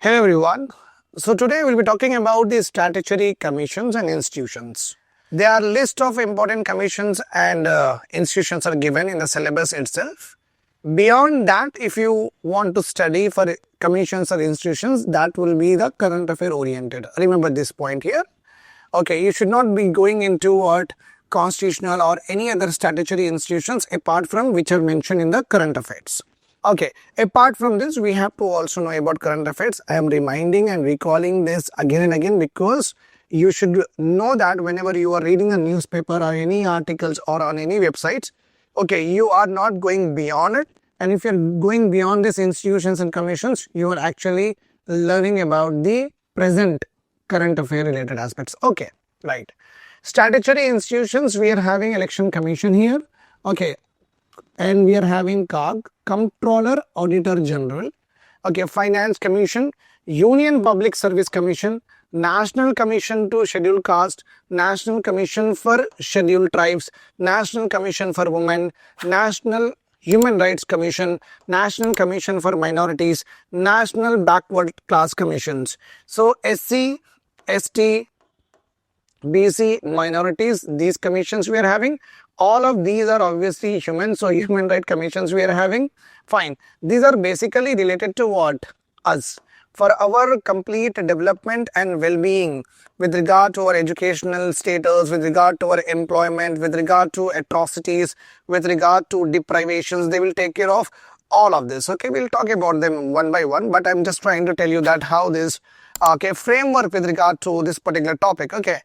Hello everyone. So today we'll be talking about the statutory commissions and institutions. There are list of important commissions and institutions are given in the syllabus itself. Beyond that, if you want to study for commissions or institutions, that will be the current affair oriented. Remember this point here. Okay, you should not be going into what constitutional or any other statutory institutions apart from which are mentioned in the current affairs. Okay, apart from this, we have to also know about current affairs. I am reminding and recalling this again and again because you should know that whenever you are reading a newspaper or any articles or on any websites, okay, you are not going beyond it. And if you're going beyond these institutions and commissions, you are actually learning about the present current affair related aspects. Okay, right. Statutory institutions, we are having election commission here. Okay, and we are having COG, Comptroller Auditor General, okay, Finance Commission, Union Public Service Commission, National Commission to Scheduled Caste, National Commission for Scheduled Tribes, National Commission for Women, National Human Rights Commission, National Commission for Minorities, National Backward Class Commissions. So SC, ST, BC, minorities, these commissions we are having. All of these are obviously human, so human right commissions we are having. Fine. These are basically related to what? Us. For our complete development and well-being with regard to our educational status, with regard to our employment, with regard to atrocities, with regard to deprivations, they will take care of all of this. Okay, we'll talk about them one by one, but I'm just trying to tell you that how this framework with regard to this particular topic. Okay.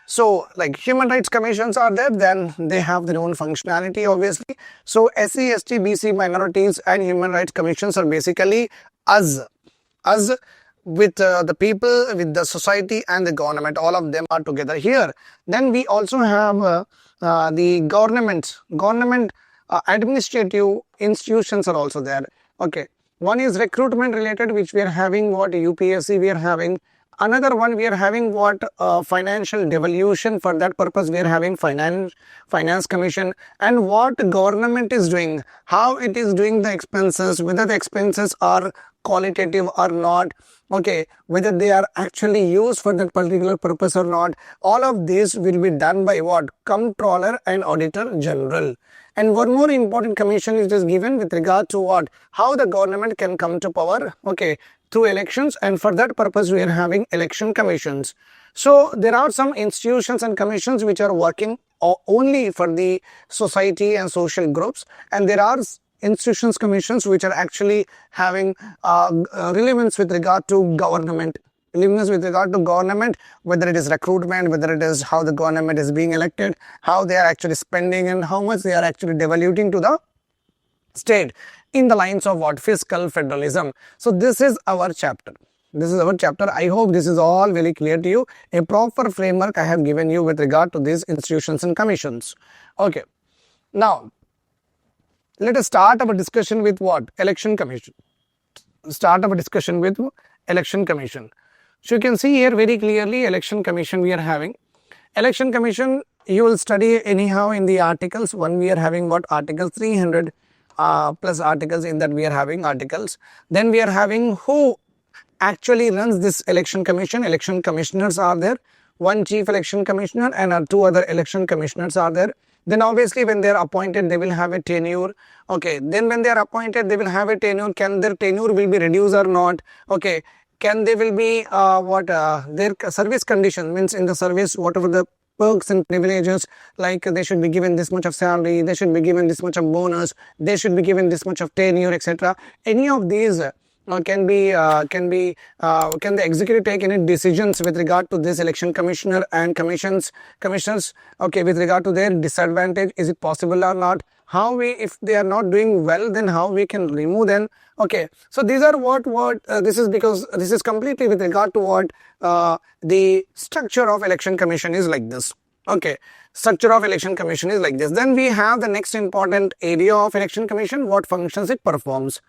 So, like human rights commissions are there, then they have their own functionality, obviously. So, SC, ST, BC, minorities and human rights commissions are basically us with the people, with the society and the government. All of them are together here. Then we also have the government administrative institutions are also there. Okay. One is recruitment related, which we are having what UPSC we are having. Another one we are having what financial devolution. For that purpose we are having finance commission, and what government is doing, how it is doing the expenses, whether the expenses are qualitative or not, okay, whether they are actually used for that particular purpose or not. All of this will be done by what? Comptroller and Auditor General. And one more important commission is just given with regard to what? How the government can come to power, okay, through elections, and for that purpose we are having election commissions. So there are some institutions and commissions which are working only for the society and social groups, and there are institutions commissions which are actually having relevance with regard to government. Whether it is recruitment, whether it is how the government is being elected, how they are actually spending and how much they are actually devoluting to the state in the lines of what? Fiscal federalism. So this is our chapter. I hope this is all very clear to you. A proper framework I have given you with regard to these institutions and commissions. Okay. Now, let us start our discussion with what? Election commission. So you can see here very clearly election commission we are having. Election commission you will study anyhow in the articles. One we are having what? Article 300 plus articles, in that we are having articles. Then we are having who actually runs this election commission. Election commissioners are there. One chief election commissioner and two other election commissioners are there. Then obviously when they are appointed, they will have a tenure. Okay. Then when they are appointed, they will have a tenure. Can their tenure will be reduced or not? Okay. Can they will be their service condition, means in the service whatever the perks and privileges, like they should be given this much of salary, they should be given this much of bonus, they should be given this much of tenure, etc. Any of these can the executive take any decisions with regard to this election commissioner and commissioners, okay, with regard to their disadvantage, is it possible or not? How we, if they are not doing well, then how we can remove them? Okay, so these are what this is, because this is completely with regard to what the structure of election commission is like this. Okay, structure of election commission is like this. Then we have the next important area of election commission, what functions it performs.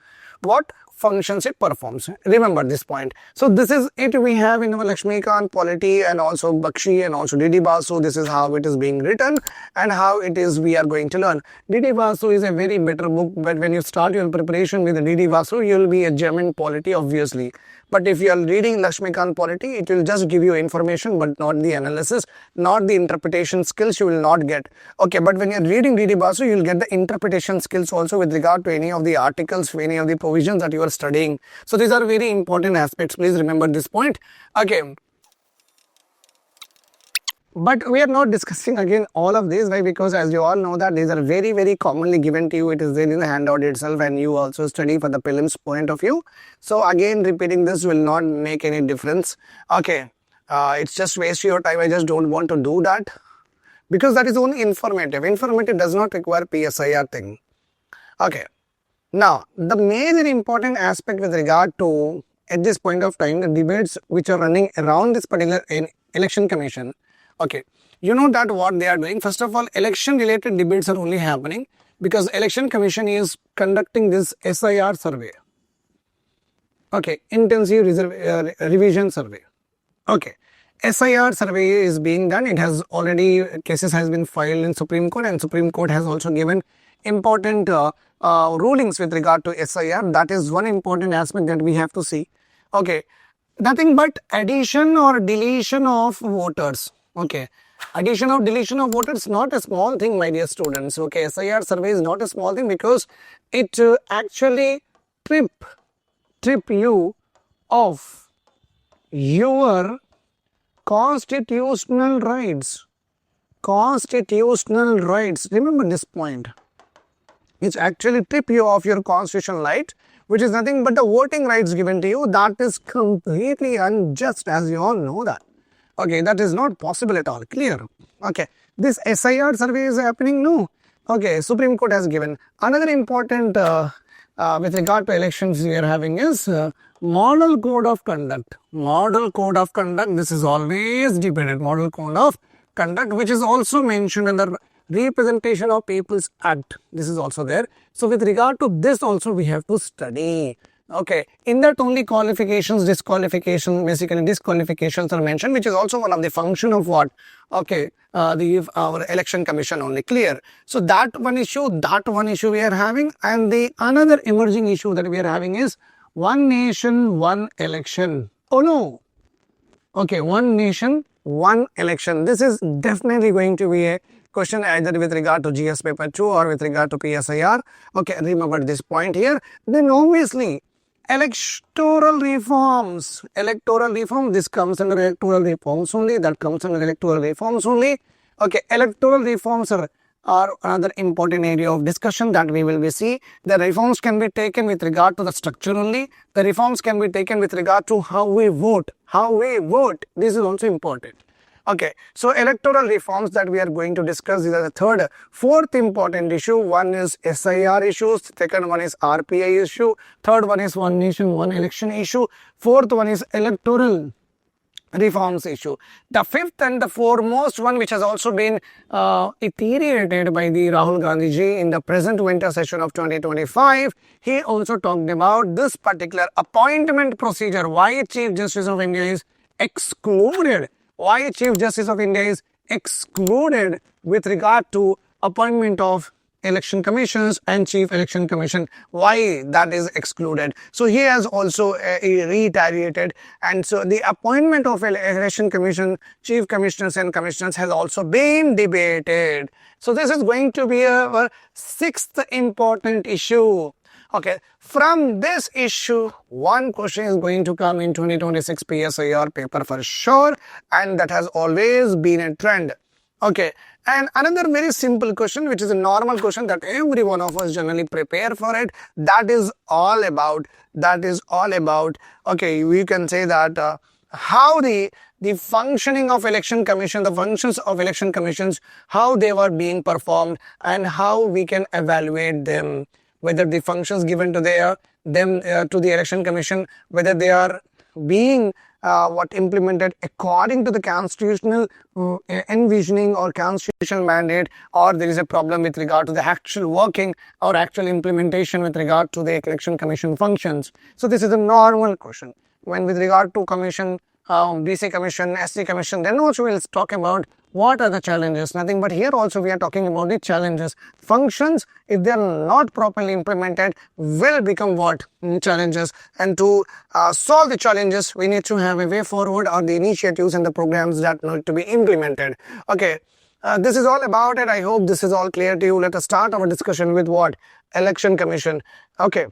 What functions it performs. Remember this point. So this is it we have in our Lakshmikant polity and also Bakshi and also Didi Basu. This is how it is being written and how it is we are going to learn. Didi Basu is a very better book, but when you start your preparation with the Didi Basu, you will be a gem in polity obviously. But if you are reading Lakshmikant polity, it will just give you information but not the analysis, not the interpretation skills you will not get. Okay, but when you are reading Didi Basu, you will get the interpretation skills also with regard to any of the articles, any of the provisions that you are studying. So these are very important aspects. Please remember this point. Okay. But we are not discussing again all of these, right? Because as you all know that these are very commonly given to you. It is there in the handout itself and you also study for the prelims point of view. So again repeating this will not make any difference. Okay, it's just waste your time. I just don't want to do that because that is only informative. Informative does not require PSIR thing. Okay. Now, the major important aspect with regard to at this point of time, the debates which are running around this particular election commission. Okay, you know that what they are doing. First of all, election related debates are only happening because election commission is conducting this SIR survey. Okay, intensive revision survey. Okay, SIR survey is being done. It has already, cases has been filed in Supreme Court and Supreme Court has also given important rulings with regard to SIR. That is one important aspect that we have to see. Okay, nothing but addition or deletion of voters. Okay, addition or deletion of voters not a small thing, my dear students. Okay, SIR survey is not a small thing because it actually trip you of your constitutional rights. Constitutional rights. Remember this point. It's actually trip you of your constitutional right, which is nothing but the voting rights given to you. That is completely unjust, as you all know that. Okay, that is not possible at all. Clear? Okay, this SIR survey is happening? No. Okay, Supreme Court has given. Another important with regard to elections we are having is model code of conduct. Model code of conduct, this is always debated. Model code of conduct, which is also mentioned in the Representation of People's Act. This is also there. So with regard to this also we have to study. Okay, in that only qualifications, disqualification, basically disqualifications are mentioned, which is also one of the function of what? Okay, our election commission only. Clear? So that one issue we are having, and the another emerging issue that we are having is one nation, one election. Oh no. Okay, one nation, one election. This is definitely going to be a question either with regard to GS paper 2 or with regard to PSIR. Okay, remember this point here. Then obviously electoral reforms, this comes under electoral reforms only, that comes under electoral reforms only. Okay, electoral reforms are another important area of discussion that we will be see. The reforms can be taken with regard to the structure only. The reforms can be taken with regard to how we vote. This is also important. Okay, so electoral reforms that we are going to discuss is the fourth important issue. One is SIR issues, second one is RPI issue, third one is one nation, one election issue, fourth one is electoral reforms issue. The fifth and the foremost one, which has also been iterated by the Rahul Gandhi ji in the present winter session of 2025, he also talked about this particular appointment procedure. Why Chief Justice of India is excluded? Why Chief Justice of India is excluded with regard to appointment of election commissions and chief election commission? Why that is excluded? So he has also reiterated, and so the appointment of election commission, chief commissioners and commissioners has also been debated. So this is going to be our sixth important issue. Okay, from this issue, one question is going to come in 2026 PSIR paper for sure, and that has always been a trend. Okay, and another very simple question, which is a normal question that every one of us generally prepare for it, that is all about, okay, we can say that how the functioning of election commission, the functions of election commissions, how they were being performed and how we can evaluate them. Whether the functions given to the election commission, whether they are being what implemented according to the constitutional envisioning or constitutional mandate, or there is a problem with regard to the actual working or actual implementation with regard to the election commission functions. So this is a normal question. When with regard to commission, BC commission, SC commission, then also we'll talk about what are the challenges. Nothing but here also we are talking about the challenges. Functions, if they are not properly implemented, will become what? Challenges. And to solve the challenges, we need to have a way forward or the initiatives and the programs that need to be implemented. Okay, this is all about it. I hope this is all clear to you. Let us start our discussion with what? Election Commission. Okay.